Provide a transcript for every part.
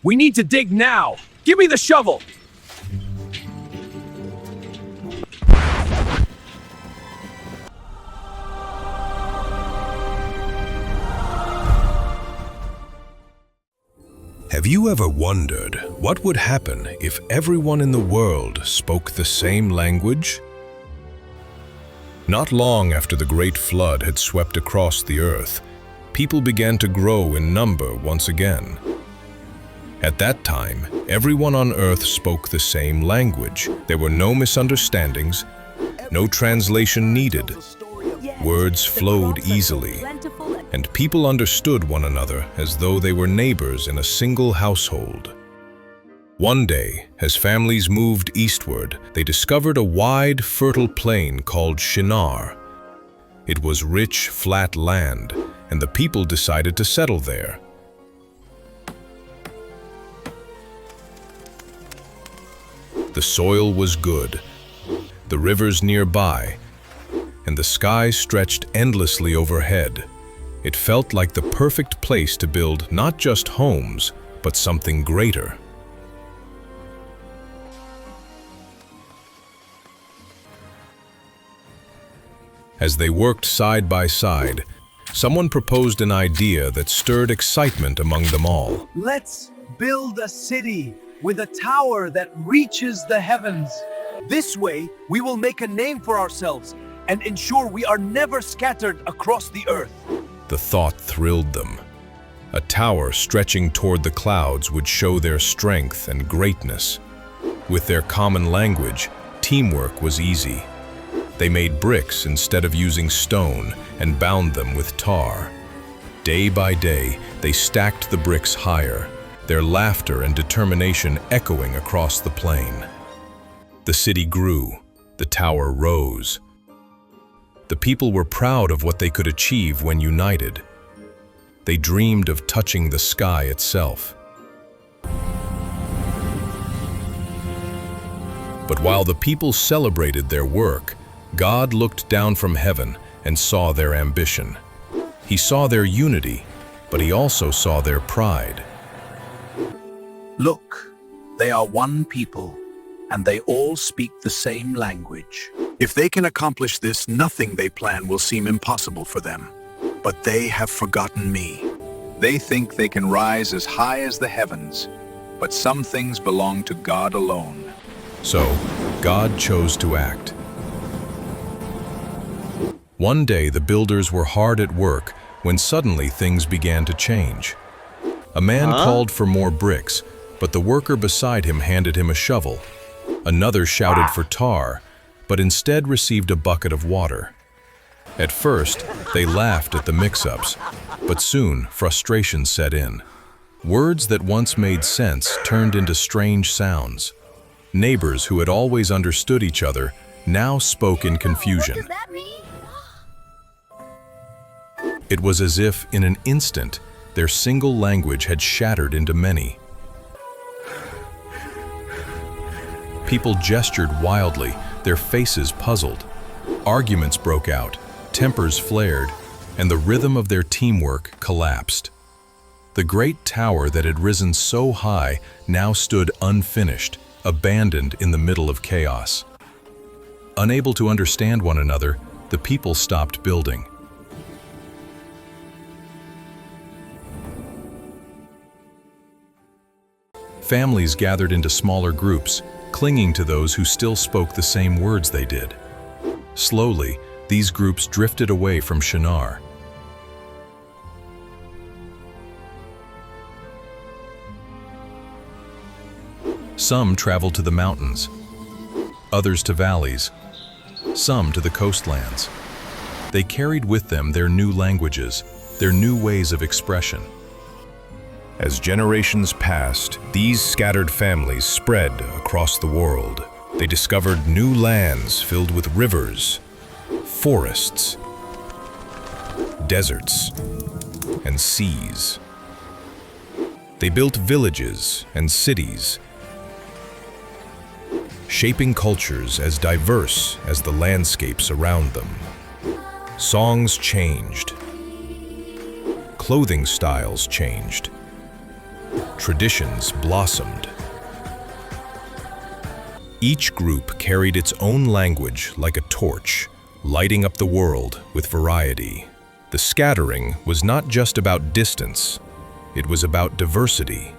We need to dig now! Give me the shovel! Have you ever wondered what would happen if everyone in the world spoke the same language? Not long after the Great Flood had swept across the earth, people began to grow in number once again. At that time, everyone on earth spoke the same language. There were no misunderstandings, no translation needed. Words flowed easily, and people understood one another as though they were neighbors in a single household. One day, as families moved eastward, they discovered a wide, fertile plain called Shinar. It was rich, flat land, and the people decided to settle there. The soil was good, the rivers nearby, and the sky stretched endlessly overhead. It felt like the perfect place to build not just homes, but something greater. As they worked side by side, someone proposed an idea that stirred excitement among them all. Let's build a city with a tower that reaches the heavens. This way, we will make a name for ourselves and ensure we are never scattered across the earth. The thought thrilled them. A tower stretching toward the clouds would show their strength and greatness. With their common language, teamwork was easy. They made bricks instead of using stone and bound them with tar. Day by day, they stacked the bricks higher, their laughter and determination echoing across the plain. The city grew, the tower rose. The people were proud of what they could achieve when united. They dreamed of touching the sky itself. But while the people celebrated their work, God looked down from heaven and saw their ambition. He saw their unity, but he also saw their pride. Look, they are one people, and they all speak the same language. If they can accomplish this, nothing they plan will seem impossible for them. But they have forgotten me. They think they can rise as high as the heavens, but some things belong to God alone. So, God chose to act. One day, the builders were hard at work when suddenly things began to change. A man called for more bricks, but the worker beside him handed him a shovel. Another shouted for tar, but instead received a bucket of water. At first, they laughed at the mix-ups, but soon frustration set in. Words that once made sense turned into strange sounds. Neighbors who had always understood each other now spoke in confusion. What does that mean? It was as if, in an instant, their single language had shattered into many. People gestured wildly, their faces puzzled. Arguments broke out, tempers flared, and the rhythm of their teamwork collapsed. The great tower that had risen so high now stood unfinished, abandoned in the middle of chaos. Unable to understand one another, the people stopped building. Families gathered into smaller groups, clinging to those who still spoke the same words they did. Slowly, these groups drifted away from Shinar. Some traveled to the mountains, others to valleys, some to the coastlands. They carried with them their new languages, their new ways of expression. As generations passed, these scattered families spread across the world. They discovered new lands filled with rivers, forests, deserts, and seas. They built villages and cities, shaping cultures as diverse as the landscapes around them. Songs changed. Clothing styles changed. traditions blossomed. Each group carried its own language like a torch, lighting up the world with variety. The scattering was not just about distance, it was about diversity.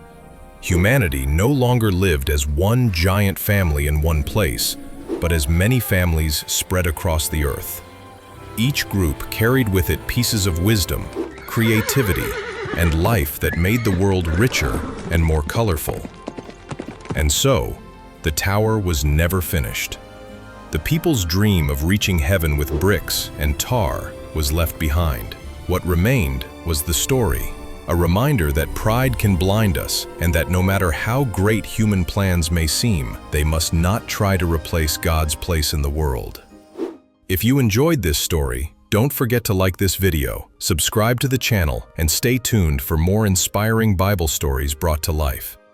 Humanity no longer lived as one giant family in one place, but as many families spread across the earth. Each group carried with it pieces of wisdom, creativity, and life that made the world richer and more colorful. And so, the tower was never finished. The people's dream of reaching heaven with bricks and tar was left behind. What remained was the story, a reminder that pride can blind us and that no matter how great human plans may seem, they must not try to replace God's place in the world. If you enjoyed this story, don't forget to like this video, subscribe to the channel, and stay tuned for more inspiring Bible stories brought to life.